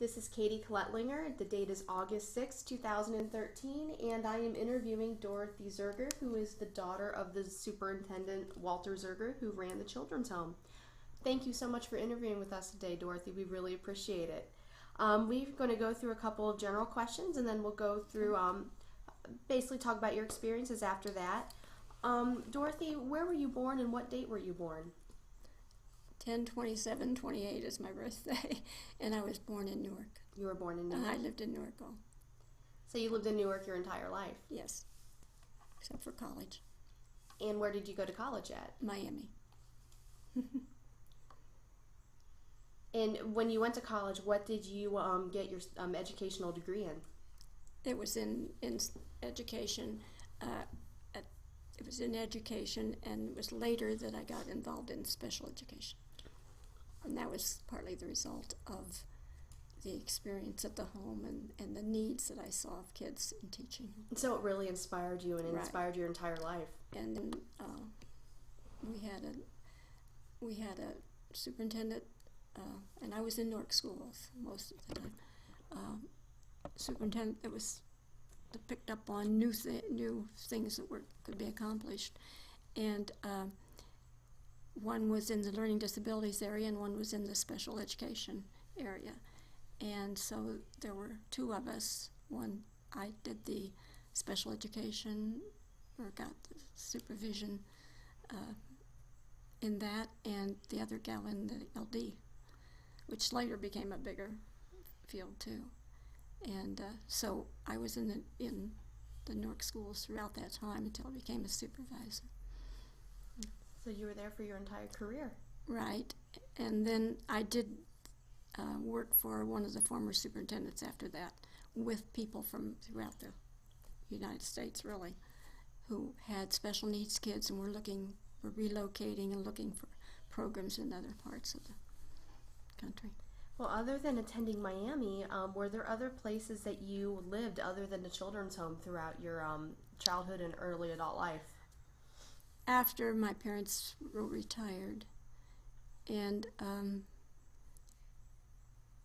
This is Katie Klettlinger. The date is August 6, 2013, and I am interviewing Dorothy Zerger, who is the daughter of the Superintendent Walter Zerger, who ran the children's home. Thank you so much for interviewing with us today, Dorothy. We really appreciate it. We're going to go through a couple of general questions, and then we'll go through basically talk about your experiences after that. Dorothy, where were you born and what date were you born? 10/27/28 is my birthday, and I was born in Newark. You were born in Newark? I lived in Newark. Oh. So you lived in Newark your entire life? Yes, except for college. And where did you go to college at? Miami. And when you went to college, what did you get your educational degree in? It was in education. It was in education, and it was later that I got involved in special education. And that was partly the result of the experience at the home and the needs that I saw of kids in teaching. So it really inspired you and it inspired your entire life. And then we had a superintendent, and I was in Newark schools most of the time. Superintendent that picked up on new things that could be accomplished, and one was in the learning disabilities area and one was in the special education area. And so there were two of us. One, I did the special education, or got the supervision in that, and the other gal in the LD, which later became a bigger field too. And so I was in the Newark schools throughout that time until I became a supervisor. So you were there for your entire career. Right. And then I did work for one of the former superintendents after that, with people from throughout the United States, really, who had special needs kids and were relocating and looking for programs in other parts of the country. Well, other than attending Miami, were there other places that you lived other than the children's home throughout your childhood and early adult life? After my parents were retired, and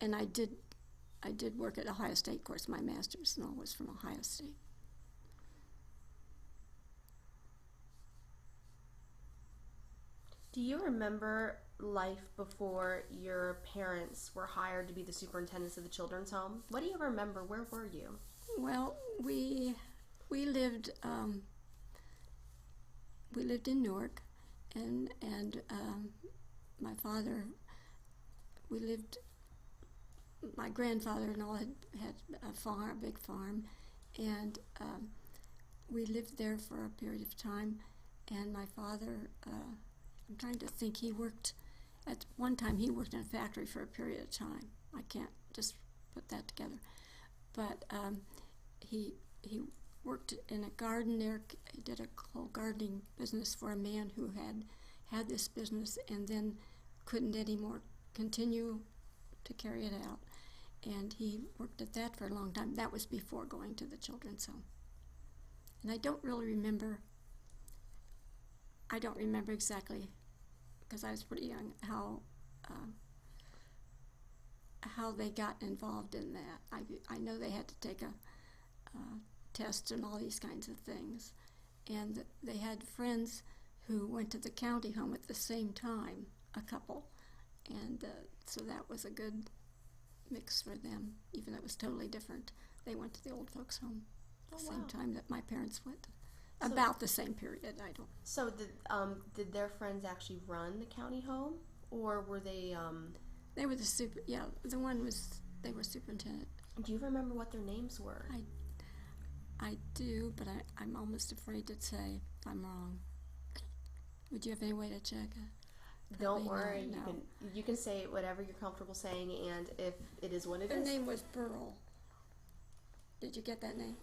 I did work at Ohio State. Of course, my master's and all was from Ohio State. Do you remember life before your parents were hired to be the superintendents of the children's home? What do you remember? Where were you? Well, we lived in Newark, and my father, my grandfather and all had a big farm, and we lived there for a period of time. And my father, I'm trying to think, at one time he worked in a factory for a period of time. I can't just put that together. But he worked in a garden there. He did a whole gardening business for a man who had this business and then couldn't anymore continue to carry it out. And he worked at that for a long time. That was before going to the children's home. And I don't remember exactly, because I was pretty young, how they got involved in that. I know they had to take a test and all these kinds of things. And they had friends who went to the county home at the same time, a couple. And so that was a good mix for them, even though it was totally different. They went to the old folks' home at the same time that my parents went. About the same period, I don't. So did their friends actually run the county home, or were they? They were the one was, they were superintendent. Do you remember what their names were? I do, but I'm almost afraid to say if I'm wrong. Would you have any way to check it? Don't worry, no. You can say whatever you're comfortable saying, and if it is what it is. Her name was Burl. Did you get that name?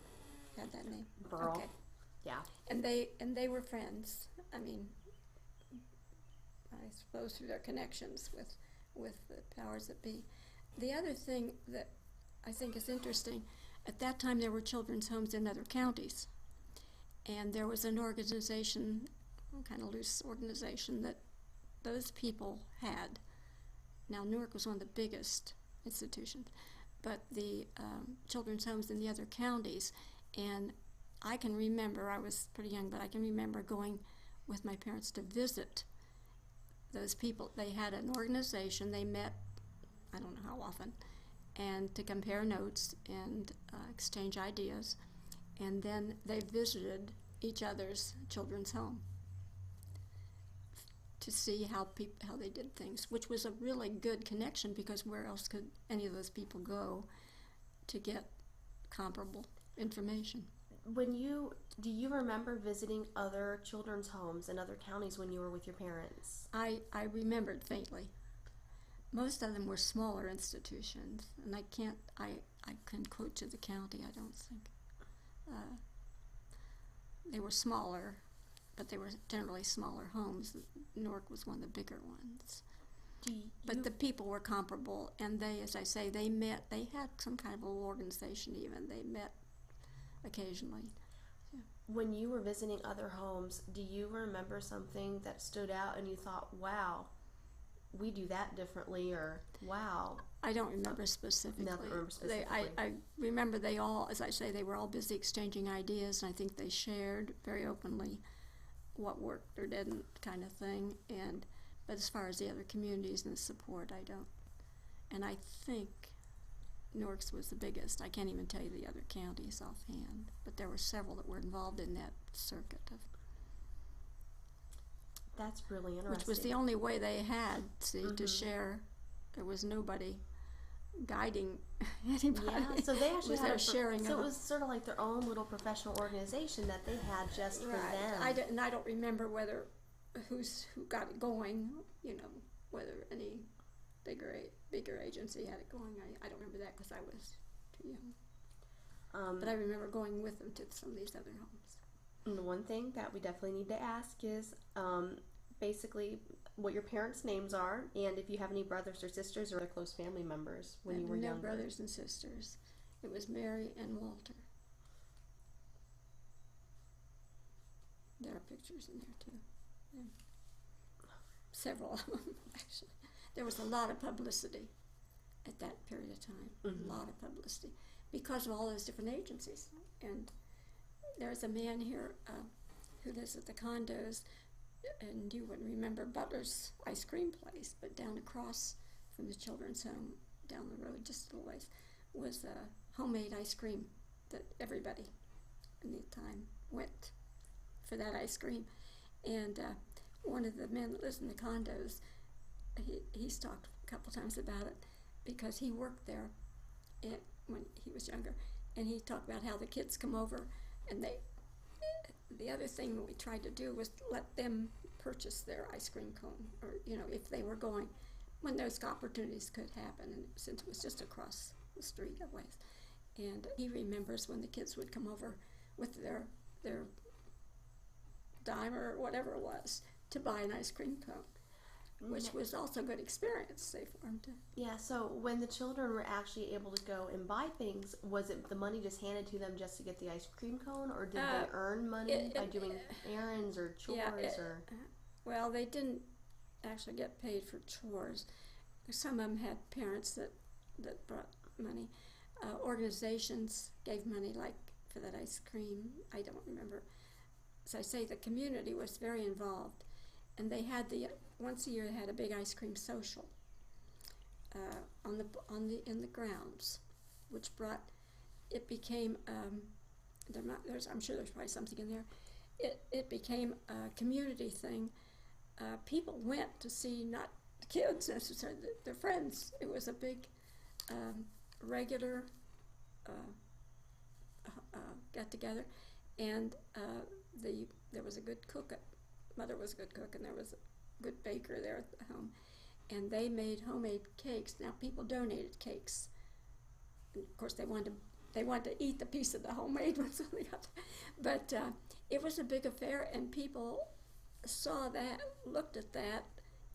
Had that name? Burl. Okay. Yeah. And they were friends. I mean, I suppose through their connections with the powers that be. The other thing that I think is interesting, at that time there were children's homes in other counties. And there was an organization, a kind of loose organization, that those people had. Now, Newark was one of the biggest institutions, but the children's homes in the other counties. And I can remember, I was pretty young, but I can remember going with my parents to visit those people. They had an organization. They met, I don't know how often, and to compare notes and exchange ideas. And then they visited each other's children's home to see how they did things, which was a really good connection, because where else could any of those people go to get comparable information? Do you remember visiting other children's homes in other counties when you were with your parents? I remembered faintly. Most of them were smaller institutions, and I couldn't quote to the county, I don't think. They were smaller, but they were generally smaller homes. Newark was one of the bigger ones. But the people were comparable, and they, as I say, they met. They had some kind of a little organization even. They met occasionally. Yeah. When you were visiting other homes, do you remember something that stood out and you thought, wow, we do that differently, or wow? I don't remember specifically. Nothing remember specifically. I remember they all, as I say, they were all busy exchanging ideas, and I think they shared very openly what worked or didn't, kind of thing. But as far as the other communities and the support, I don't. And I think Newark's was the biggest. I can't even tell you the other counties offhand, but there were several that were involved in that circuit of. That's really interesting. Which was the only way they had, to share. There was nobody guiding anybody. Yeah, so they actually had sharing. So it was sort of like their own little professional organization that they had just for them. I don't remember whether who got it going. Whether any bigger agency had it going. I don't remember that because I was too young. But I remember going with them to some of these other homes. And one thing that we definitely need to ask is basically what your parents' names are, and if you have any brothers or sisters or other close family members when you were younger. No brothers and sisters. It was Mary and Walter. There are pictures in there too. Yeah. Several of them, actually. There was a lot of publicity at that period of time. A lot of publicity because of all those different agencies. And there's a man here who lives at the condos, and you wouldn't remember Butler's ice cream place, but down across from the children's home, down the road just a little ways, was homemade ice cream that everybody in the time went for that ice cream. And one of the men that lives in the condos, he's talked a couple times about it because he worked there when he was younger, and he talked about how the kids come over, and the other thing that we tried to do was let them purchase their ice cream cone, or if they were going, when those opportunities could happen, and since it was just across the street a ways. And he remembers when the kids would come over with their dime or whatever it was to buy an ice cream cone, which was also a good experience, say, for him to. Yeah, so when the children were actually able to go and buy things, was it the money just handed to them just to get the ice cream cone, or did they earn money by doing errands or chores? Well, they didn't actually get paid for chores. Some of them had parents that brought money. Organizations gave money, like for that ice cream. I don't remember. As I say, the community was very involved, and they had once a year they had a big ice cream social in the grounds, which became I'm sure there's probably something in there. It became a community thing. People went to see not the kids necessarily, their friends. It was a big regular get together, and there was a good cook. Mother was a good cook, and there was a good baker there at the home, and they made homemade cakes. Now people donated cakes, and of course they wanted to eat the piece of the homemade ones on the other. But it was a big affair, and people saw that, looked at that.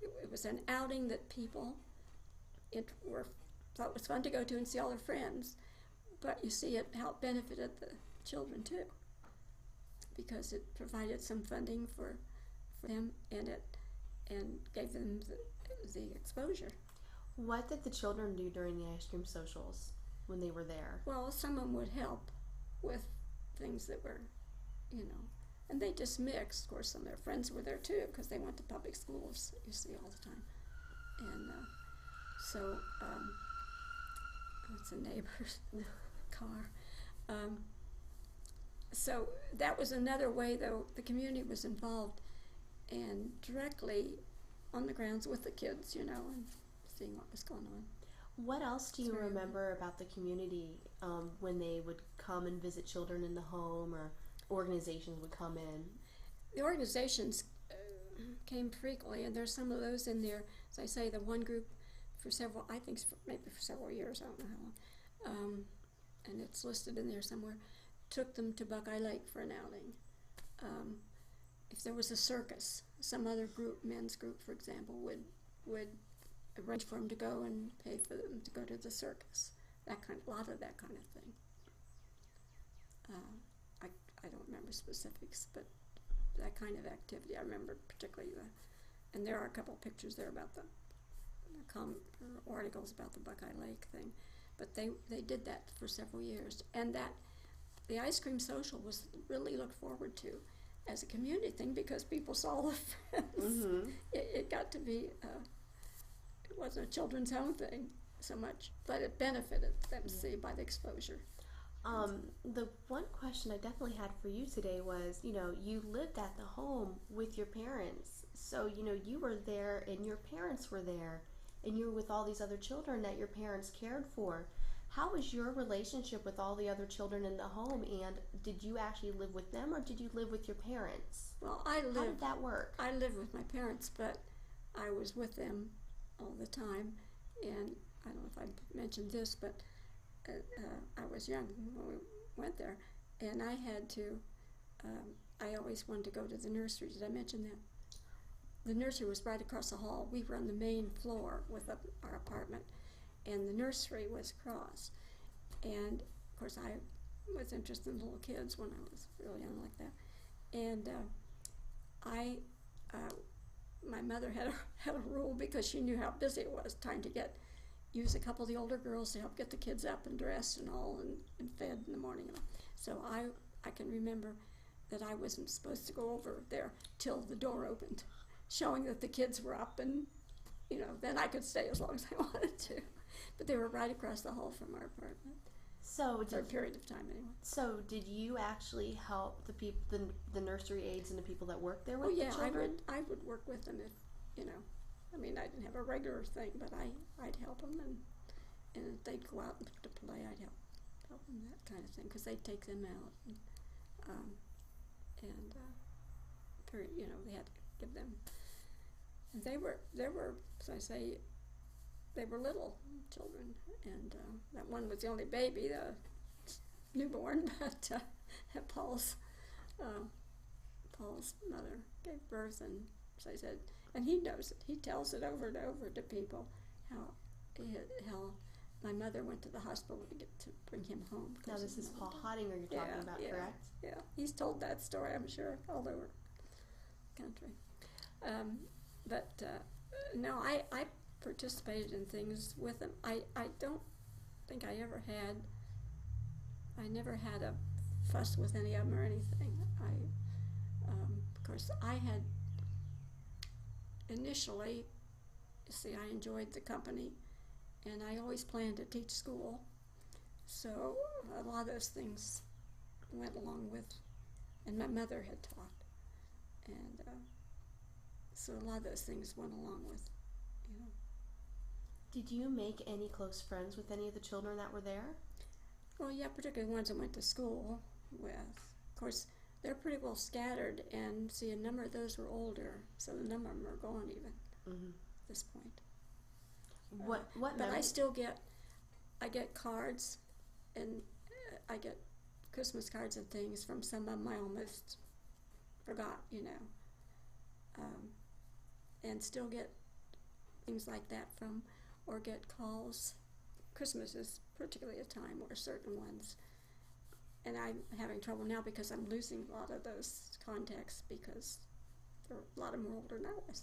It was an outing that people thought was fun to go to and see all their friends. But you see, how it benefited the children too, because it provided some funding for them, and gave them the exposure. What did the children do during the ice cream socials? when they were there? Well, someone would help with things that were, and they just mixed. Of course, some of their friends were there too because they went to public schools, you see, all the time. And so it's a neighbor's car. So that was another way, though, the community was involved and directly on the grounds with the kids, and seeing what was going on. What else do you remember about the community when they would come and visit children in the home, or organizations would come in? The organizations came frequently, and there's some of those in there. As I say, the one group for several, I think maybe for several years, I don't know how long, and it's listed in there somewhere, took them to Buckeye Lake for an outing. If there was a circus, some other group, men's group, for example, would arrange for them to go and pay for them to go to the circus. A lot of that kind of thing. I don't remember specifics, but that kind of activity I remember particularly. And there are a couple of pictures there about the articles about the Buckeye Lake thing. But they did that for several years, and that the ice cream social was really looked forward to as a community thing because people saw the friends. Mm-hmm. It got to be. It wasn't a children's home thing so much, but it benefited them, see, by the exposure. The one question I definitely had for you today was, you lived at the home with your parents. So, you were there and your parents were there and you were with all these other children that your parents cared for. How was your relationship with all the other children in the home, and did you actually live with them or did you live with your parents? Well, how did that work? I lived with my parents, but I was with them all the time, and I don't know if I mentioned this, but I was young when we went there, and I had to, I always wanted to go to the nursery. Did I mention that? The nursery was right across the hall. We were on the main floor with our apartment, and the nursery was across. And, of course, I was interested in little kids when I was real young like that. And my mother had a rule because she knew how busy it was, trying to use a couple of the older girls to help get the kids up and dressed and all and fed in the morning. So I can remember that I wasn't supposed to go over there till the door opened, showing that the kids were up, and then I could stay as long as I wanted to. But they were right across the hall from our apartment. So for a period of time anyway. So did you actually help the people, the nursery aides and the people that worked there with the children? I would work with them if, I mean, I didn't have a regular thing, but I'd help them, and if they'd go out to play, I'd help them, that kind of thing, because they'd take them out, they had to give them, and they were, as I say, they were little children, and that one was the only baby, the newborn, but Paul's mother gave birth, and as I said, and he knows it. He tells it over and over to people how my mother went to the hospital to bring him home. Now this is Paul Hottinger you're talking about, correct? Yeah, he's told that story, I'm sure, all over the country. No, I participated in things with them. I don't think I never had a fuss with any of them or anything. Of course, I had initially, I enjoyed the company, and I always planned to teach school, so a lot of those things went along with, and my mother had taught, and so a lot of those things went along with, Did you make any close friends with any of the children that were there? Well, yeah, particularly the ones I went to school with. Of course, they're pretty well scattered, and a number of those were older, so the number of them are gone even at this point. But I still get cards, and I get Christmas cards and things from some of them I almost forgot, and still get things like that from, or get calls. Christmas is particularly a time where certain ones, and I'm having trouble now because I'm losing a lot of those contacts because a lot of them were older than I was,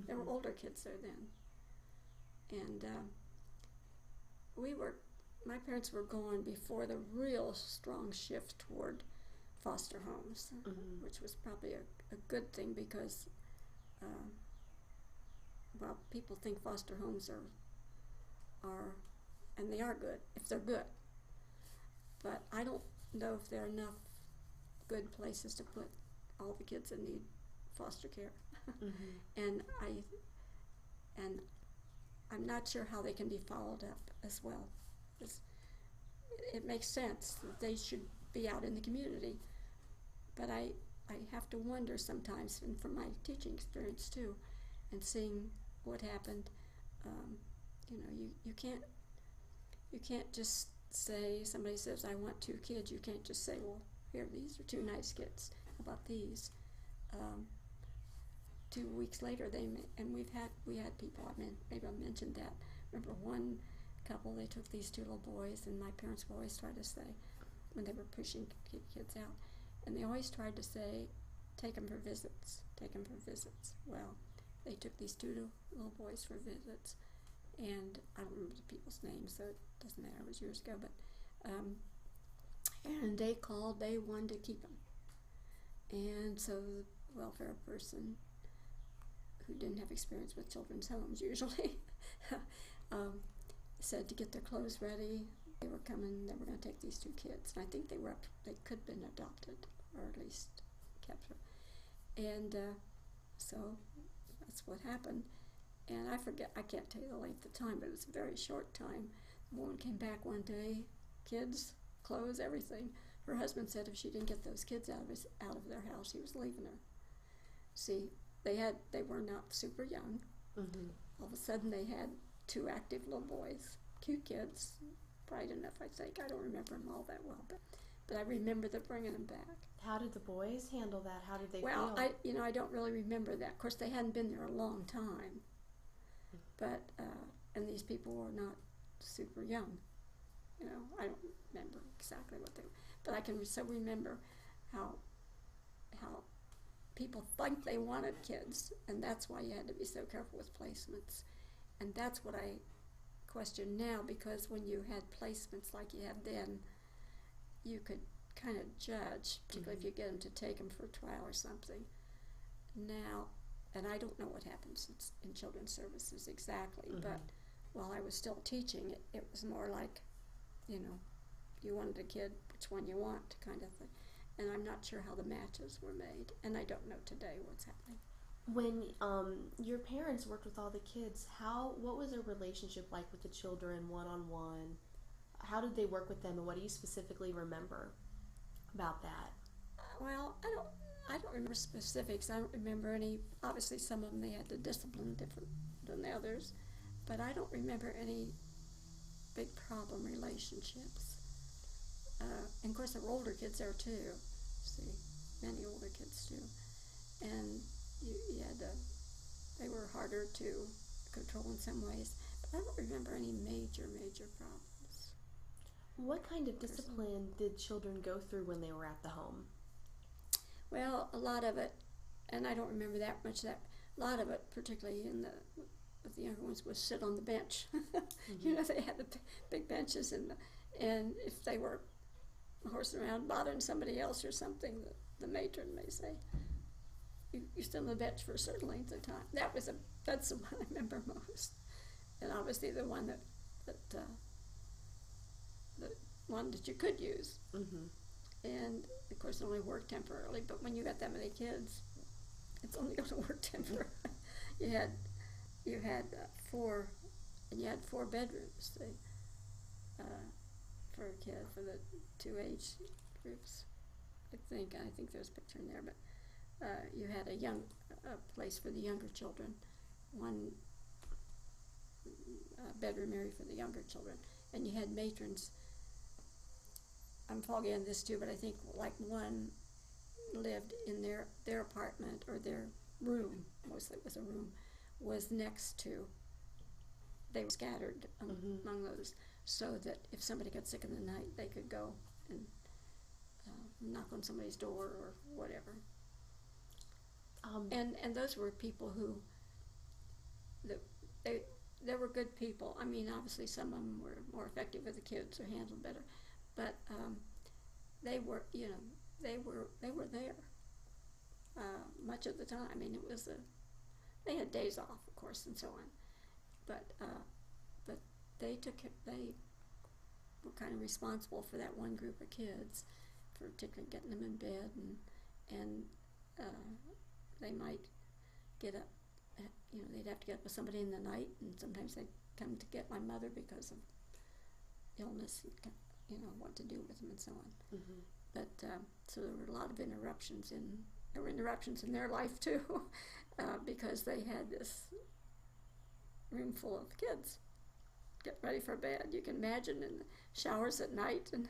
There were older kids there then. And we were my parents were gone before the real strong shift toward foster homes, which was probably a good thing because, well, people think foster homes are, and they are good if they're good. But I don't know if there are enough good places to put all the kids that need foster care. and I'm not sure how they can be followed up as well. It makes sense that they should be out in the community, but I have to wonder sometimes, and from my teaching experience too, and seeing what happened, you can't just say, somebody says, I want 2 kids, you can't just say, well, here, these are 2 nice kids, how about these? 2 weeks later, we had people, maybe I mentioned that. Remember one couple, they took these 2 little boys, and my parents would always try to say, when they were pushing kids out, and they always tried to say, take them for visits, take them for visits. Well, they took these 2 little boys for visits, and I don't remember the people's names, so it doesn't matter, it was years ago, but, and they called, they wanted to keep them. And so the welfare person, who didn't have experience with children's homes usually, said to get their clothes ready. They were coming, they were going to take these 2 kids. And I think they could have been adopted, or at least captured. And so that's what happened. And I can't tell you the length of time, but it was a very short time. The woman came back one day, kids, clothes, everything. Her husband said if she didn't get those kids out of their house, he was leaving her. See, they were not super young. All of a sudden they had 2 active little boys, cute kids, bright enough, I think. I don't remember them all that well, but I remember them bringing them back. How did the boys handle that? How did they feel? Well, I don't really remember that. Of course, they hadn't been there a long time, but and these people were not super young. I don't remember exactly what they were, but I can so remember how people think they wanted kids, and that's why you had to be so careful with placements. And that's what I question now, because when you had placements like you had then, you could kind of judge, particularly if you get them to take them for a trial or something. Now, and I don't know what happens in children's services exactly, but while I was still teaching, it was more like, you wanted a kid, which one you want, kind of thing. And I'm not sure how the matches were made, and I don't know today what's happening. When your parents worked with all the kids, what was their relationship like with the children, one-on-one? How did they work with them, and what do you specifically remember about that? Well, I don't remember specifics. I don't remember any. Obviously, some of them they had to discipline different than the others, but I don't remember any big problem relationships. And of course, there were older kids there too. See, many older kids too, and you had they were harder to control in some ways. But I don't remember any major problems. What kind of discipline did children go through when they were at the home? Well, a lot of it, and I don't remember that much. A lot of it, particularly with the younger ones, was sit on the bench. They had the big benches, and if they were horsing around bothering somebody else or something, the matron may say, you sit on the bench for a certain length of time. That's the one I remember most. And obviously the one that one that you could use. And of course it only worked temporarily, but when you got that many kids, it's only going to work temporarily. you had 4, and you had 4 bedrooms. For a kid, for the 2 age groups. I think there's a picture in there, but you had a place for the younger children, 1 bedroom area for the younger children, and you had matrons. I'm foggy on this too, but I think like 1 lived in their apartment or their room, mostly it was a room, was next to, they were scattered among those, so that if somebody got sick in the night, they could go and knock on somebody's door or whatever. And those were people who there were good people. I mean, obviously some of them were more effective with the kids or handled better, but they were, they were there much of the time. I mean, they had days off, of course, and so on, but they were kind of responsible for that one group of kids, for particularly getting them in bed, and they might get up. They'd have to get up with somebody in the night, and sometimes they'd come to get my mother because of illness, and what to do with them and so on. Mm-hmm. But so there were a lot of interruptions in their life too, because they had this room full of kids get ready for bed. You can imagine, in the showers at night, and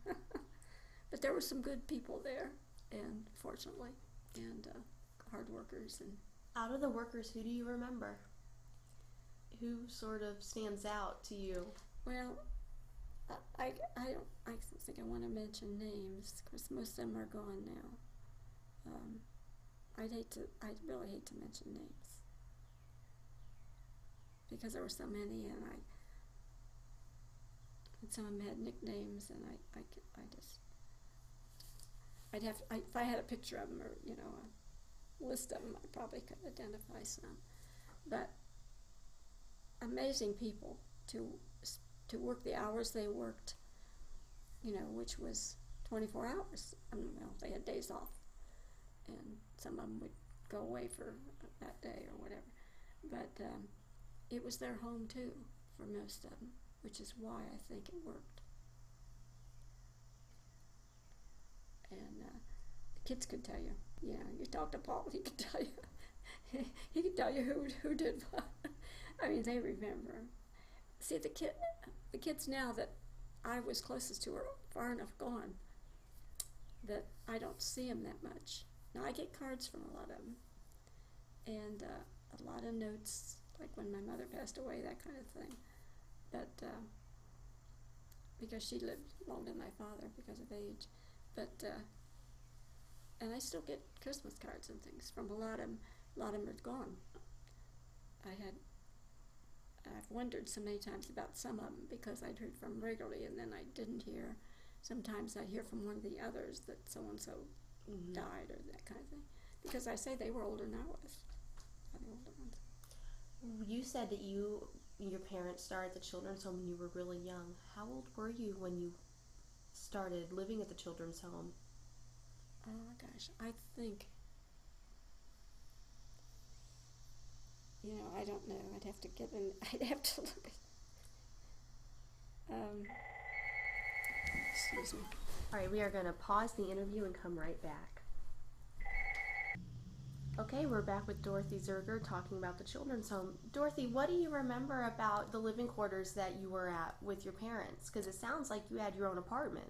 but there were some good people there, and fortunately, and hard workers. And out of the workers, who do you remember? Who sort of stands out to you? Well, I don't think I want to mention names, because most of them are gone now. I'd really hate to mention names, because there were so many, and some of them had nicknames, and if I had a picture of them, or a list of them, I probably could identify some. But amazing people to work the hours they worked, which was 24 hours. They had days off, and some of them would go away for that day or whatever. But it was their home too for most of them, which is why I think it worked. And the kids could tell you. You talk to Paul, he could tell you. He could tell you who did what. I mean, they remember. See, the kids now that I was closest to are far enough gone that I don't see them that much. Now, I get cards from a lot of them, and a lot of notes, like when my mother passed away, that kind of thing. But because she lived longer than my father because of age. But and I still get Christmas cards and things from a lot of them. A lot of them are gone. I've wondered so many times about some of them, because I'd heard from them regularly, and then I didn't hear. Sometimes I'd hear from one of the others that so-and-so died, or that kind of thing. Because I say they were older than I was. The older ones. You said that your parents started the children's home when you were really young. How old were you when you started living at the children's home? Oh my gosh, I think, I don't know. I'd have to I'd have to look at, excuse me. All right, we are going to pause the interview and come right back. Okay, we're back with Dorothy Zerger talking about the children's home. Dorothy, what do you remember about the living quarters that you were at with your parents? Because it sounds like you had your own apartment.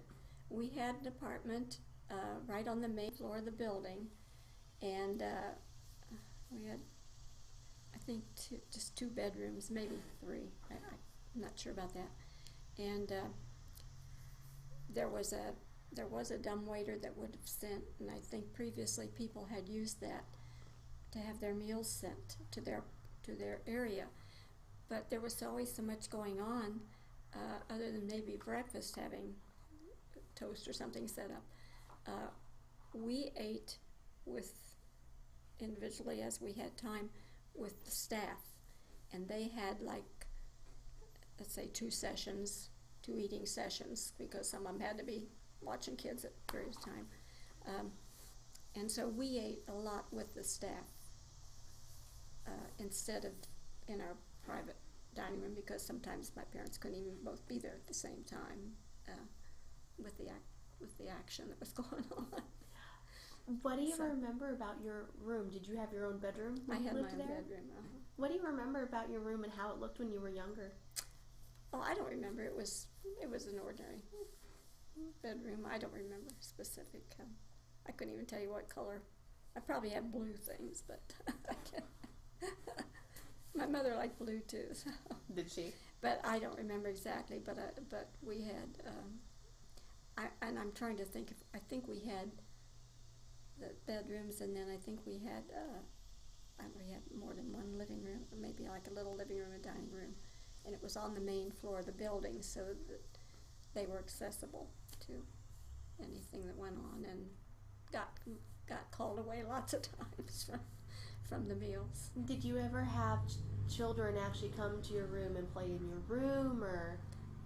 We had an apartment right on the main floor of the building, and we had, I think, just 2 bedrooms, maybe 3. I'm not sure about that. And there was a dumbwaiter that would have sent, and I think previously people had used that to have their meals sent to their area. But there was always so much going on, other than maybe breakfast, having toast or something set up. We ate individually as we had time with the staff, and they had, like, let's say 2 eating sessions, because some of them had to be watching kids at various times. And so we ate a lot with the staff instead of in our private dining room, because sometimes my parents couldn't even both be there at the same time with the action that was going on. What do you remember about your room? Did you have your own bedroom when you lived there? I had my own bedroom. What do you remember about your room and how it looked when you were younger? Oh, I don't remember. It was an ordinary bedroom. I don't remember specific. I couldn't even tell you what color. I probably had blue things, but I can't. My mother liked blue too. So. Did she? But I don't remember exactly. But we had. And I'm trying to think. I think we had the bedrooms, and then I think we had more than one living room, or maybe like a little living room and dining room, and it was on the main floor of the building, so that they were accessible to anything that went on, and got called away lots of times from the meals. Did you ever have children actually come to your room and play in your room, or?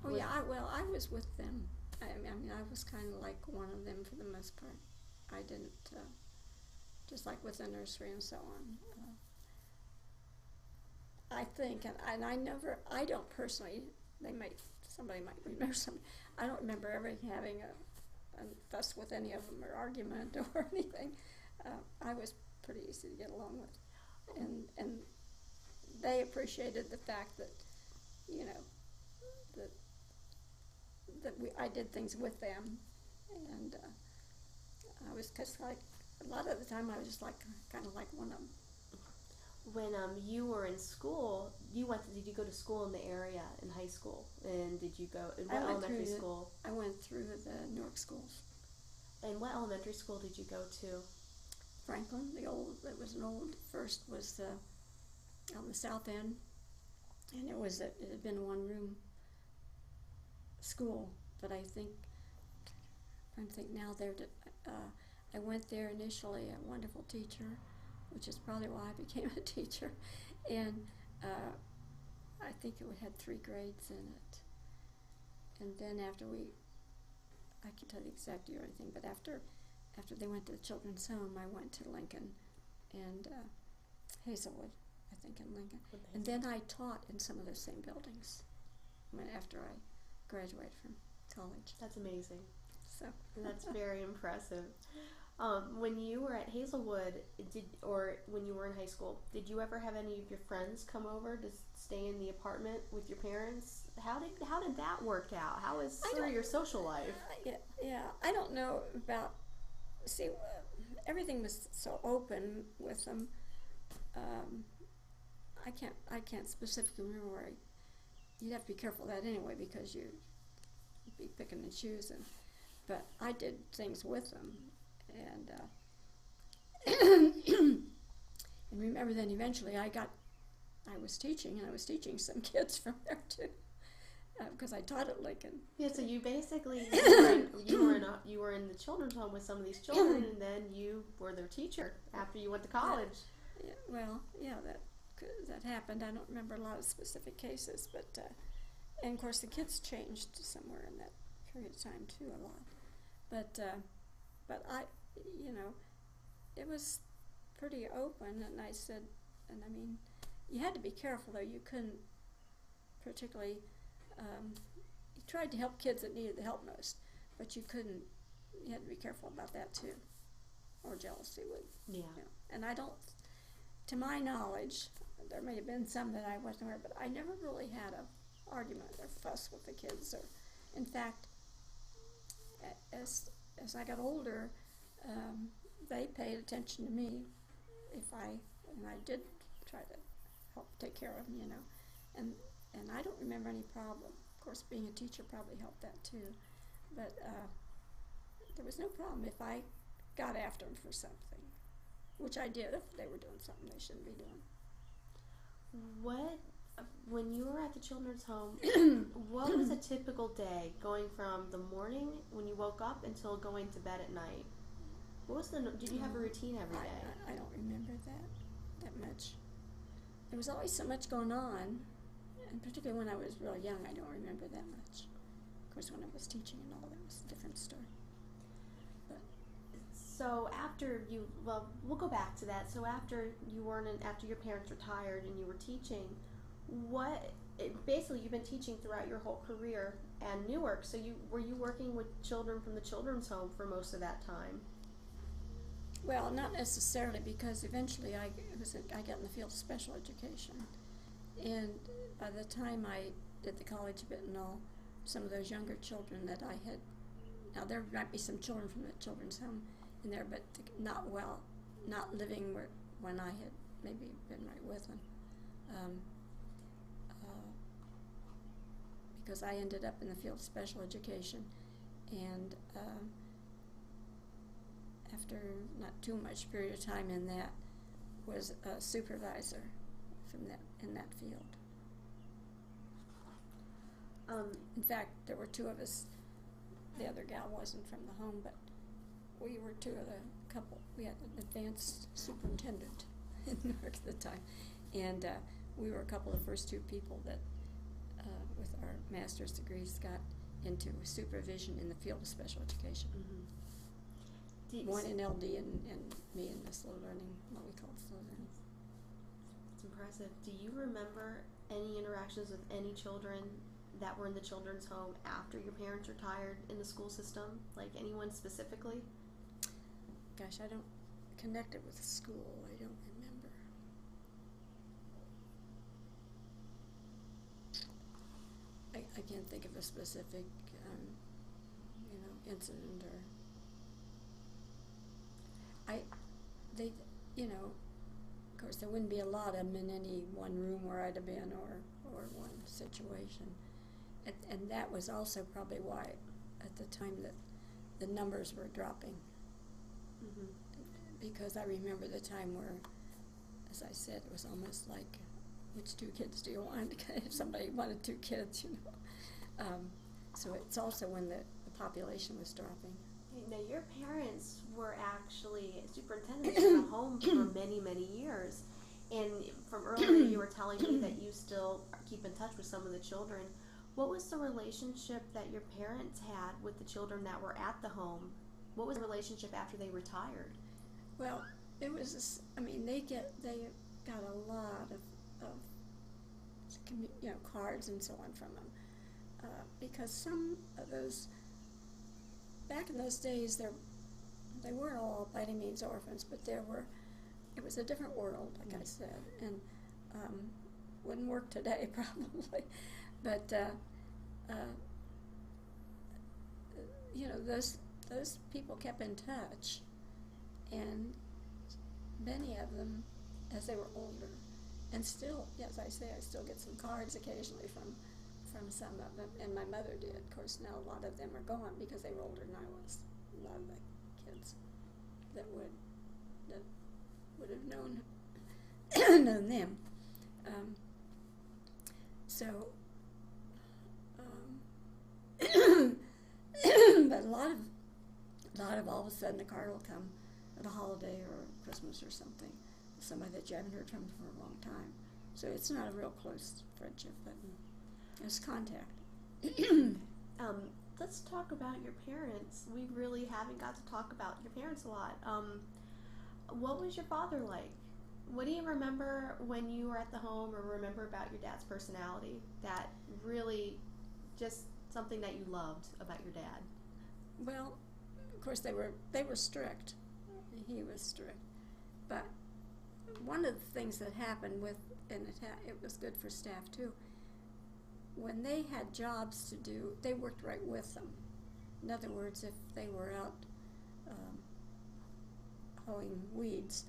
Oh yeah, I was with them. I mean, I was kind of like one of them for the most part. I didn't, just like with the nursery and so on. I think, and I don't personally, somebody might remember something. I don't remember ever having a fuss with any of them or argument or anything. I was pretty easy to get along with. And they appreciated the fact that, you know, I did things with them, and I was just like, a lot of the time I was just like, kind of like one of them. When you were in school, did you go to school in the area in high school? And did you go in what elementary school? I went through the Newark schools. And what elementary school did you go to? Franklin, first was on the south end, and it had been a one-room school, but I'm trying to think now I went there initially, a wonderful teacher, which is probably why I became a teacher, and I think it had 3 grades in it. And then after I can tell you the exact year or anything, but after they went to the children's home, I went to Lincoln and Hazelwood, I think, in Lincoln. And then I taught in some of those same buildings after I graduated from college. That's amazing. So that's very impressive. When you were at Hazelwood, or when you were in high school, did you ever have any of your friends come over to stay in the apartment with your parents? How did that work out? How was your social life? Yeah, I don't know about. See, everything was so open with them. I can't specifically remember where. You'd have to be careful of that anyway, because you'd be picking and choosing. But I did things with them, and and remember then eventually I was teaching some kids from there too, because I taught at Lincoln. Yeah, so you basically you were in the children's home with some of these children, and then you were their teacher after you went to college. Yeah, well, yeah, that happened. I don't remember a lot of specific cases, but and of course the kids changed somewhere in that period of time too a lot. But I, you know, it was pretty open, and I said, and I mean, you had to be careful though. You couldn't particularly. You tried to help kids that needed the help most, but you couldn't. You had to be careful about that too, or jealousy would. Yeah. You know. And I don't, to my knowledge, there may have been some that I wasn't aware, but I never really had an argument or fuss with the kids. Or, in fact, as I got older, they paid attention to me and I did try to help take care of them, you know, and I don't remember any problem. Of course, being a teacher probably helped that too, but there was no problem if I got after them for something, which I did if they were doing something they shouldn't be doing. When you were at the children's home, what was a typical day going from the morning when you woke up until going to bed at night? Did you have a routine every day? I don't remember that much. There was always so much going on, and particularly when I was really young, I don't remember that much. Of course, when I was teaching and all, that was a different story. But so we'll go back to that. So after your parents retired and you were teaching, basically you've been teaching throughout your whole career at Newark. So were you working with children from the children's home for most of that time? Well, not necessarily, because eventually I got in the field of special education, and by the time I did the college bit and all, some of those younger children that I had, now there might be some children from the children's home in there, but not living when I had maybe been right with them, because I ended up in the field of special education, and after not too much period of time in that, was a supervisor in that field. In fact, there were two of us. The other gal wasn't from the home, but we were two of the couple. We had an advanced superintendent in New York at the time, and we were a couple of the first two people that, with our master's degrees, got into supervision in the field of special education. One in LD and me in the slow learning, what we call slow learning. It's impressive. Do you remember any interactions with any children that were in the children's home after your parents retired in the school system? Like anyone specifically? Gosh, I don't connect it with school. I don't remember. I can't think of a specific, incident or. Of course, there wouldn't be a lot of them in any one room where I'd have been or one situation. And that was also probably why, at the time, that the numbers were dropping. Because I remember the time where, as I said, it was almost like, which two kids do you want? If somebody wanted two kids, So it's also when the population was dropping. Now, your parents were actually superintendents in the home for many, many years. And from earlier, you were telling me that you still keep in touch with some of the children. What was the relationship that your parents had with the children that were at the home? What was the relationship after they retired? Well, it was, they got a lot of cards and so on from them. Because some of those, back in those days, they weren't all by any means orphans, but it was a different world, like I said, and wouldn't work today probably. But those people kept in touch, and many of them, as they were older, and still, as I say, I still get some cards occasionally from some of them, and my mother did. Of course, now a lot of them are gone because they were older than I was. A lot of the kids that would have known them. But a lot of all of a sudden a card will come at a holiday or Christmas or something, somebody that you haven't heard from for a long time. So it's not a real close friendship, but it's contact. Let's talk about your parents. We really haven't got to talk about your parents a lot. What was your father like? What do you remember when you were at the home, or remember about your dad's personality that really just something that you loved about your dad? Well, of course they were strict. He was strict. But one of the things that happened and it was good for staff too, when they had jobs to do, they worked right with them. In other words, if they were out hoeing weeds,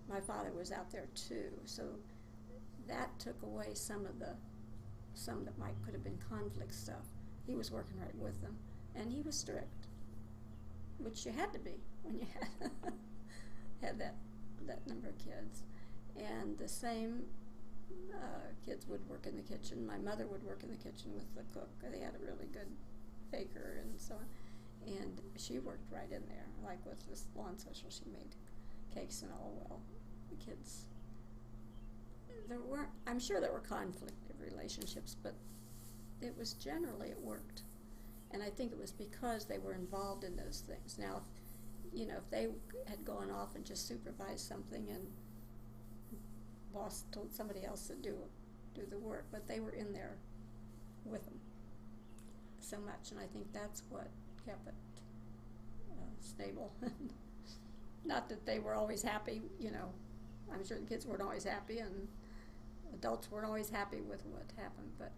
my father was out there too. So that took away some that could have been conflict stuff. He was working right with them, and he was strict, which you had to be when you had that number of kids. And the same kids would work in the kitchen. My mother would work in the kitchen with the cook. They had a really good baker and so on. And she worked right in there, like with this lawn social. She made cakes and all. Well, the kids, I'm sure there were conflictive relationships, but it was it worked. And I think it was because they were involved in those things. Now, if they had gone off and just supervised something and boss told somebody else to do the work, but they were in there with them so much, and I think that's what kept it stable. Not that they were always happy, I'm sure the kids weren't always happy, and adults weren't always happy with what happened, but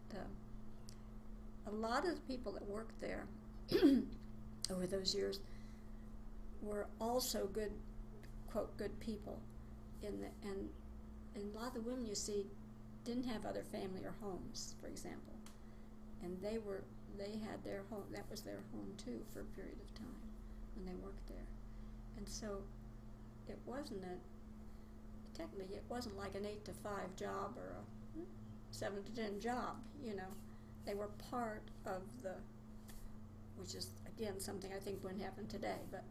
a lot of the people that worked there over those years were also good, quote, good people, and a lot of the women you see didn't have other family or homes, for example, and they had their home. That was their home too for a period of time when they worked there, and so it wasn't like an 8 to 5 job or a 7 to 10 job. they were part of the, which is again something I think wouldn't happen today, but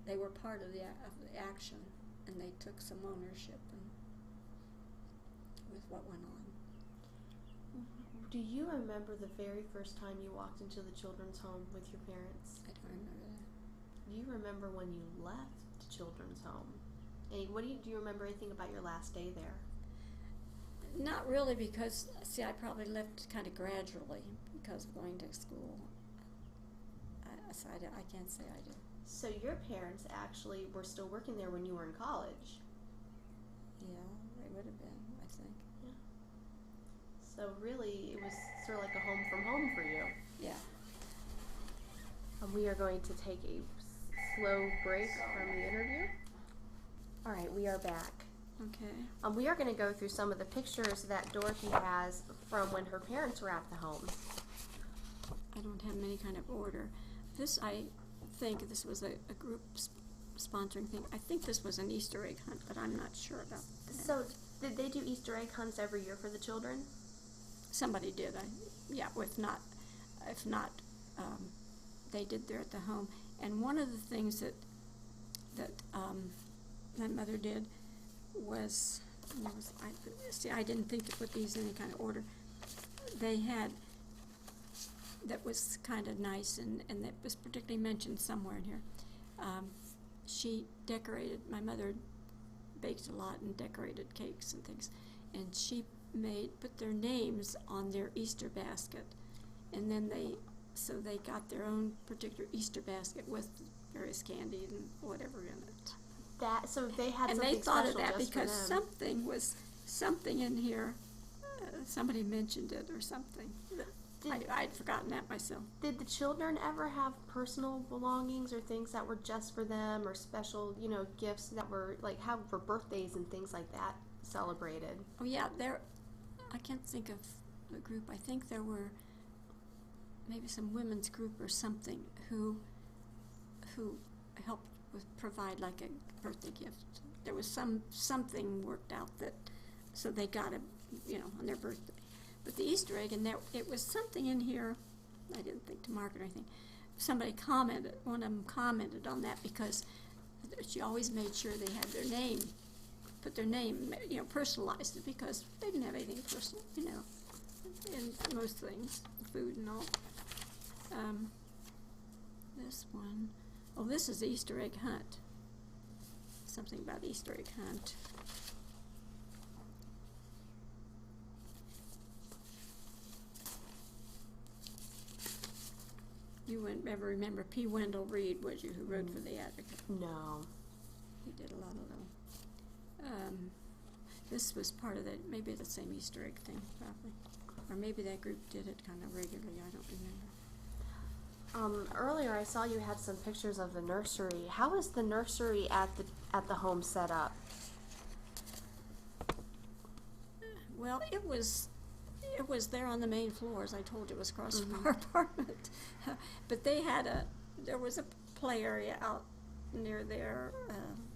they were part of the action, and they took some ownership with what went on. Do you remember the very first time you walked into the children's home with your parents? I don't remember that. Do you remember when you left the children's home? And do you remember anything about your last day there? Not really, because, see, I probably left kind of gradually because of going to school. So I can't say I do. So your parents actually were still working there when you were in college? Yeah, they would have been, I think. Yeah. So really, it was sort of like a home from home for you. Yeah. We are going to take a slow break from the interview. All right, we are back. Okay. We are going to go through some of the pictures that Dorothy has from when her parents were at the home. I don't have any kind of order. I think this was a group sponsoring thing. I think this was an Easter egg hunt, but I'm not sure about that. So, did they do Easter egg hunts every year for the children? Somebody did. If not, they did there at the home. And one of the things that my mother did was I didn't think to put these in any kind of order. They had, that was kind of nice, and that was particularly mentioned somewhere in here. She decorated, my mother baked a lot and decorated cakes and things, and she put their names on their Easter basket, and then they got their own particular Easter basket with various candy and whatever in it. So they had and something they thought special of that just because for them. something in here. Somebody mentioned it or something. I'd forgotten that myself. Did the children ever have personal belongings or things that were just for them, or special, gifts that were for birthdays and things like that celebrated? Oh yeah, I can't think of the group. I think there were maybe some women's group or something who helped provide like a birthday gift. There was something worked out so they got it, on their birthday. But the Easter egg, and it was something in here, I didn't think to mark it or anything. One of them commented on that because she always made sure they had their name, put their name, personalized it, because they didn't have anything personal, in most things, food and all. This one, this is the Easter egg hunt. Something about the Easter egg hunt. You wouldn't ever remember P. Wendell Reed, would you, who wrote for the Advocate? No. He did a lot of them. This was part of maybe the same Easter egg thing, probably. Or maybe that group did it kind of regularly, I don't remember. Earlier I saw you had some pictures of the nursery. How is the nursery at the home set up? Well, it was there on the main floor, as I told you. It was across from our apartment. But there was a play area out near there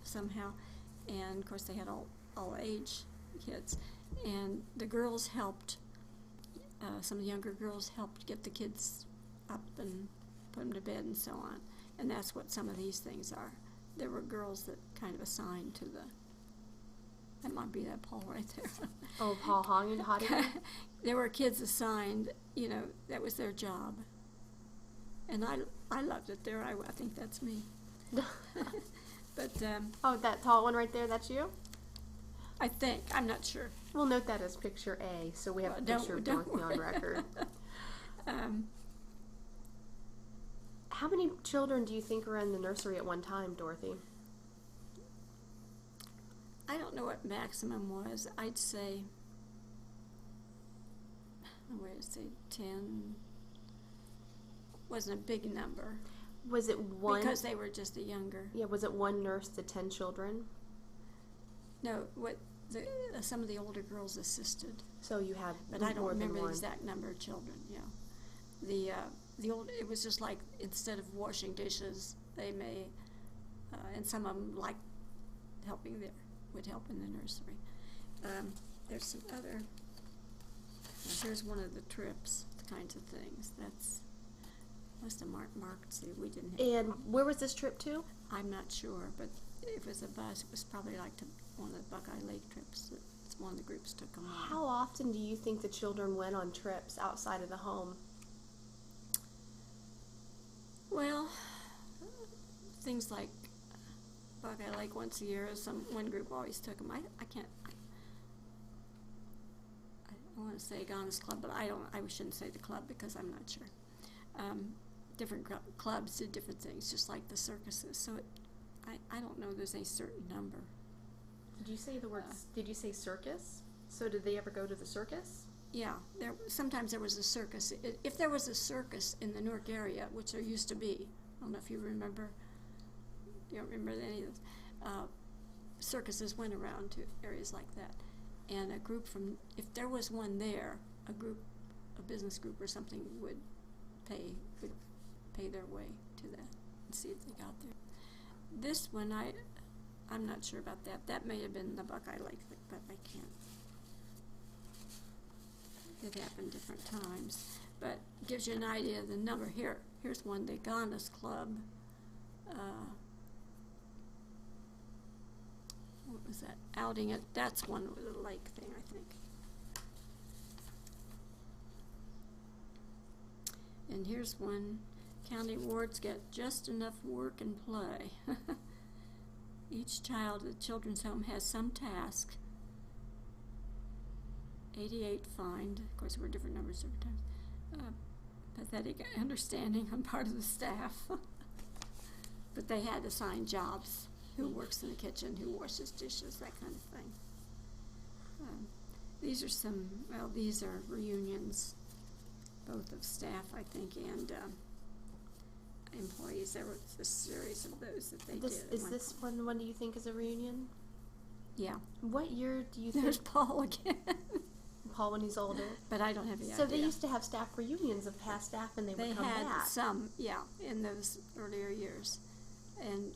somehow, and of course they had all age kids, and the girls helped. Some of the younger girls helped get the kids up and put them to bed and so on, and that's what some of these things are. There were girls that kind of assigned to that might be that Paul right there. Oh, Paul Hottie? There were kids assigned, that was their job. And I loved it there. I think that's me. But that tall one right there, that's you? I think. I'm not sure. We'll note that as picture A, so we have a picture of Dorothy on record. How many children do you think were in the nursery at one time, Dorothy? I don't know what maximum was. I'd say 10. Wasn't a big number. Was it one? Because they were just a younger. Yeah, was it one nurse to 10 children? No, some of the older girls assisted. So you had but I don't more remember than the one. exact number of children. Yeah, it was just like instead of washing dishes, they may, and some of them liked helping there. Would help in the nursery. There's some other. Here's one of the trips, kinds of things. That's must have marked. See, we didn't. And where was this trip to? I'm not sure, but if it was a bus, it was probably like one of the Buckeye Lake trips that one of the groups took them on. How often do you think the children went on trips outside of the home? Well, things like Buckeye Lake once a year. One group always took them. I want to say Ghana's Club, but I shouldn't say the club because I'm not sure. Different clubs did different things, just like the circuses. So I don't know there's a certain number. Did you say the word? Did you say circus? So did they ever go to the circus? Yeah, sometimes there was a circus. If there was a circus in the Newark area, which there used to be, I don't know if you remember. You don't remember any of those. Circuses went around to areas like that, and a group if there was one there, a business group or something would pay their way to that and see if they got there. This one, I'm not sure about that. That may have been the Buckeye Lake, but I can't. It happened different times, but gives you an idea of the number. Here's one, the Ghana's Club. What was that? Outing it. That's one with a lake thing, I think. And here's one. County wards get just enough work and play. Each child at the children's home has some task. 88 find. Of course, there were different numbers every time. Pathetic understanding on part of the staff. But they had assigned jobs. Who works in the kitchen, who washes dishes, that kind of thing. These are reunions, both of staff, I think, and employees. There was a series of those that they did. Is this one do you think is a reunion? Yeah. What year do you think? There's Paul again. Paul when he's older. But I don't have any idea. So they used to have staff reunions of past staff and they would come back. They had some, yeah, in those earlier years. And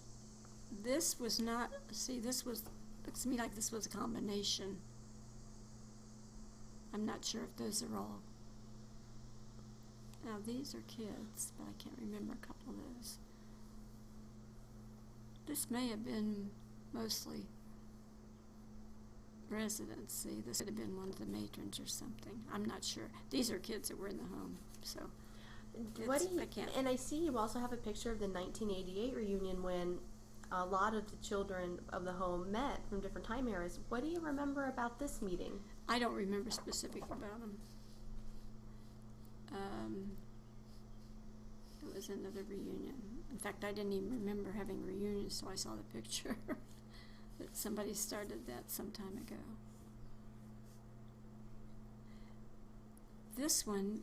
this was not, looks to me like this was a combination. I'm not sure if those are all. Now these are kids, but I can't remember a couple of those. This may have been mostly residents. See, this could have been one of the matrons or something. I'm not sure. These are kids that were in the home, so. And I see you also have a picture of the 1988 reunion when a lot of the children of the home met from different time eras. What do you remember about this meeting? I don't remember specific about them. It was another reunion. In fact, I didn't even remember having reunions, so I saw the picture. That somebody started that some time ago. This one,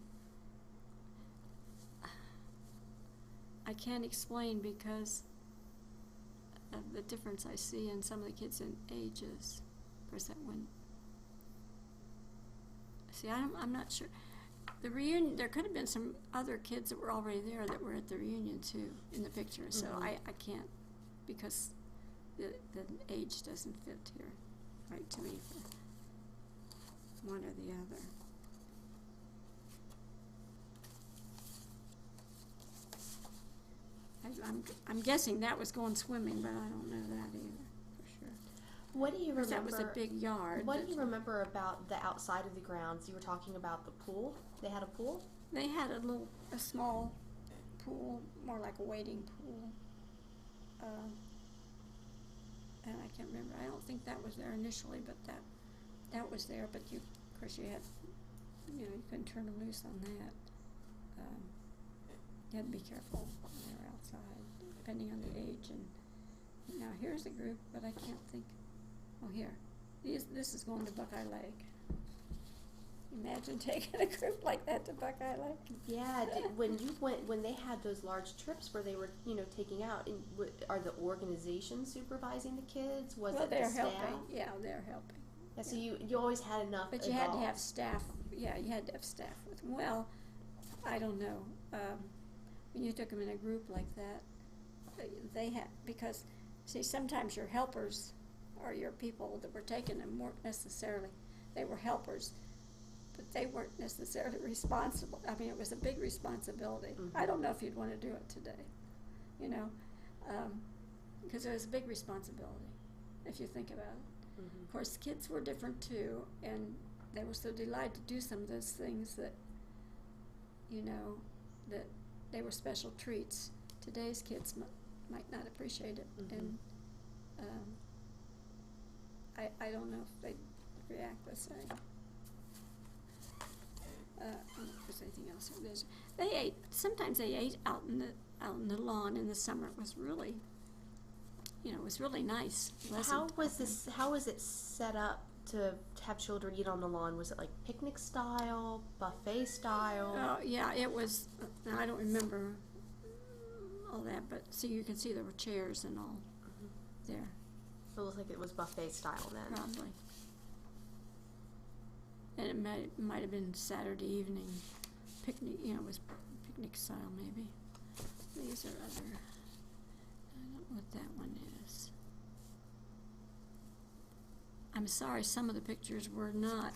I can't explain because of the difference I see in some of the kids in ages. Of course, that one. See, I'm not sure. The reunion, there could have been some other kids that were already there that were at the reunion too in the picture. So I can't, because the age doesn't fit here right to me for one or the other. I'm guessing that was going swimming, but I don't know that either for sure. What do you remember? That was a big yard. What do you remember about the outside of the grounds? You were talking about the pool. They had a pool? They had a small pool, more like a wading pool. And I can't remember. I don't think that was there initially, but that was there. But of course, you couldn't turn them loose on that. You had to be careful when they were outside, depending on the age. And now here's a group, but I can't think. Oh, here. This is going to Buckeye Lake. Imagine taking a group like that to Buckeye Lake. Yeah. When they had those large trips where they were, taking out, are the organizations supervising the kids? Was it the staff? Helping. Yeah, they're helping. Yeah, so you always had enough. But you had to have staff. Yeah, you had to have staff with them. Well, I don't know. When you took them in a group like that, they had, because see, sometimes your helpers or your people that were taking them weren't necessarily, they were helpers, but they weren't necessarily responsible. I mean, it was a big responsibility. I don't know if you'd want to do it today, you know, because it was a big responsibility, if you think about it. Of course, kids were different too, and they were so delighted to do some of those things that, you know, that they were special treats. Today's kids might not appreciate it, and I don't know if they react the same. I don't know if there's anything else. Sometimes they ate out in the lawn in the summer. It was really, you know, it was really nice. How was it set up to have children eat on the lawn? Was it like picnic style, buffet style? Oh, yeah, it was. I don't remember all that, but you can see there were chairs and all there. So it looks like it was buffet style then. Probably. And it might have been Saturday evening picnic, you know, it was picnic style maybe. These are other, I don't know what that one is. I'm sorry, some of the pictures were not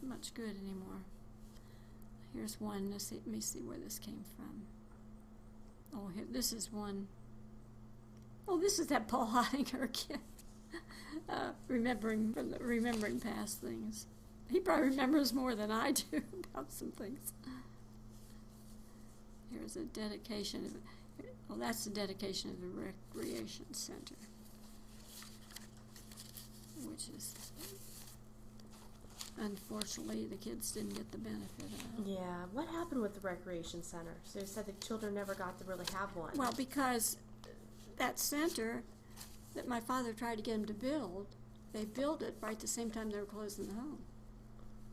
much good anymore. Here's one, let me see where this came from. Oh, here, this is one. Oh, this is that Paul Heidinger kid. Remembering past things. He probably remembers more than I do about some things. Here's a dedication. Well, that's the dedication of the Recreation Center, which is, unfortunately, the kids didn't get the benefit of. Yeah, what happened with the Recreation Center? So you said the children never got to really have one. Well, because that center that my father tried to get them to build, they built it right at the same time they were closing the home.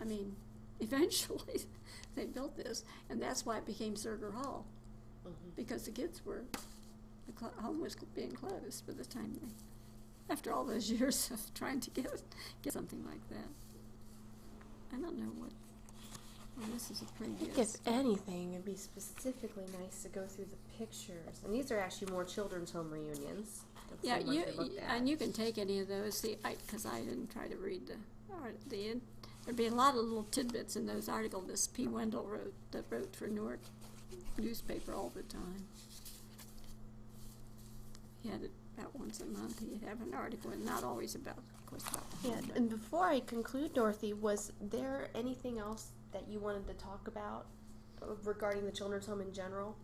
I mean, eventually they built this, and that's why it became Zerger Hall, because the kids were, the home was being closed by the time they, after all those years of trying to get something like that. I don't know what. Well, this is a pretty good. If anything, it'd be specifically nice to go through the pictures. And these are actually more children's home reunions. Yeah, and you can take any of those. See, because I didn't try to read the end. There'd be a lot of little tidbits in those articles this P. Wendell wrote for Newark newspaper all the time. He had it about once a month. He'd have an article, and not always about, of course, about the home. Yeah, and before I conclude, Dorothy, was there anything else that you wanted to talk about regarding the children's home in general?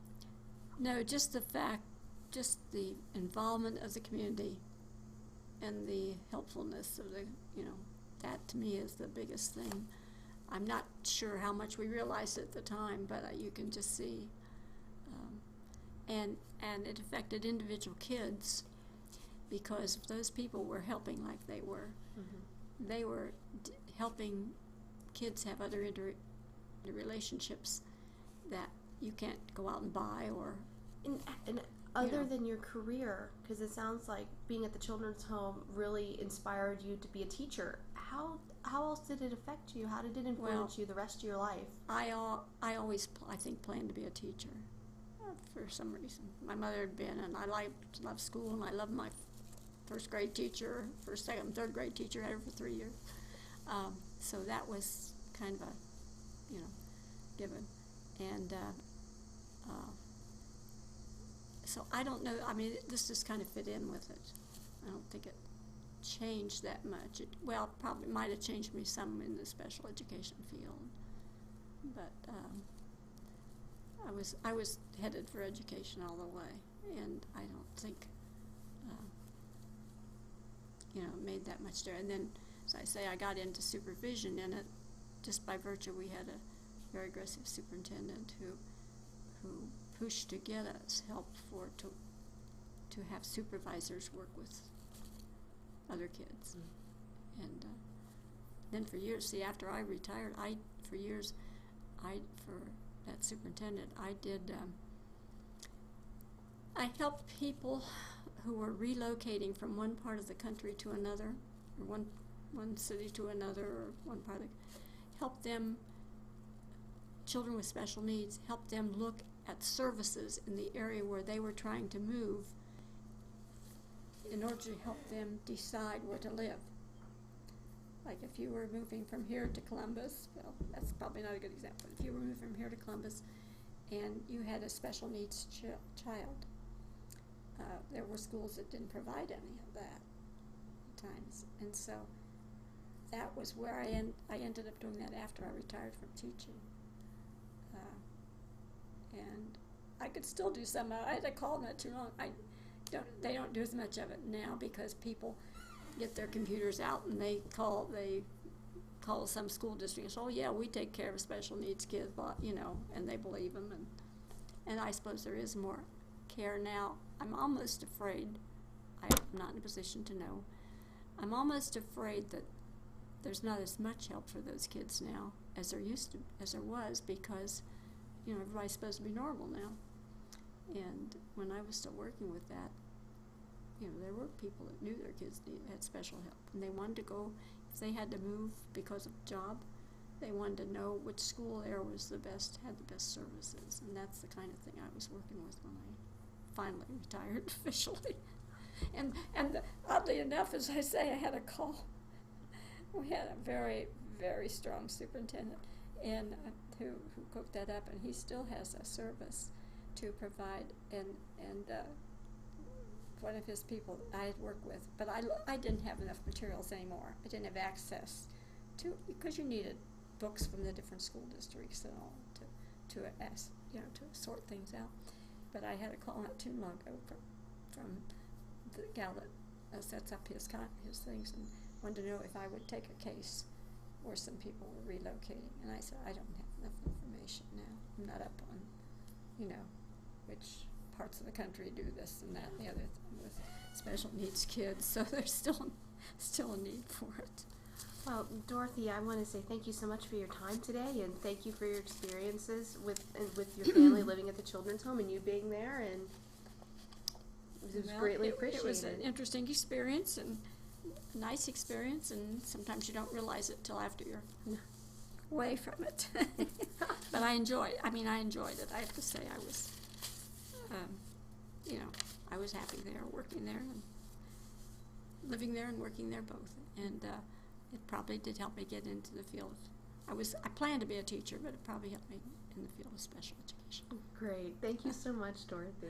No, just the fact, just the involvement of the community and the helpfulness of the, you know, that to me is the biggest thing. I'm not sure how much we realized at the time, but you can just see. And it affected individual kids because if those people were helping like they were, they were helping kids have other relationships that you can't go out and buy or. And other than your career, because it sounds like being at the children's home really inspired you to be a teacher. How else did it affect you? How did it influence you the rest of your life? I always, I think, planned to be a teacher for some reason. My mother had been, and I loved school, and I loved my first grade teacher, first, second, third grade teacher. I had her for 3 years. So that was kind of a, you know, given. And so I don't know. I mean, this just kind of fit in with it. I don't think it changed that much. Well, probably might have changed me some in the special education field, but I was headed for education all the way, and I don't think you know, it made that much difference. And then, as I say, I got into supervision in it just by virtue. We had a very aggressive superintendent who pushed to get us help to have supervisors work with other kids. And then for years, see, after I retired, for that superintendent, I helped people who were relocating from one part of the country to another, or one city to another, or one part of help them, children with special needs, help them look at services in the area where they were trying to move in order to help them decide where to live. like if you were moving from here to Columbus, well, that's probably not a good example, but if you were moving from here to Columbus and you had a special needs child, there were schools that didn't provide any of that at times. And so that was where I ended up doing that after I retired from teaching. And I could still do some. I had a call not too long. They don't do as much of it now because people get their computers out and they call some school district and say, oh yeah, we take care of special needs kids, but and they believe them, and I suppose there is more care now. I'm almost afraid, I'm not in a position to know, I'm almost afraid that there's not as much help for those kids now as there was, because everybody's supposed to be normal now. And when I was still working with that, there were people that knew their kids had special help, and they wanted to go, if they had to move because of job, they wanted to know which school there was had the best services, and that's the kind of thing I was working with when I finally retired officially. And oddly enough, as I say, I had a call. We had a very, very strong superintendent, and who cooked that up, and he still has a service to provide, and one of his people I had worked with, but I didn't have enough materials anymore. I didn't have access to, because you needed books from the different school districts and all to sort things out. But I had a call not too long ago from the gal that sets up his things, and wanted to know if I would take a case where some people were relocating. And I said, I don't have enough information now. I'm not up on, which parts of the country do this and that and the other thing with special needs kids. So there's still a need for it. Well, Dorothy, I want to say thank you so much for your time today, and thank you for your experiences with your family living at the children's home and you being there, and it was greatly appreciated. It was an interesting experience and a nice experience, and sometimes you don't realize it till after you're away from it. But I enjoyed it. I have to say, I was, I was happy there, working there, and living there and working there both, and it probably did help me get into the field. I planned to be a teacher, but it probably helped me in the field of special education. Great. Thank you so much, Dorothy.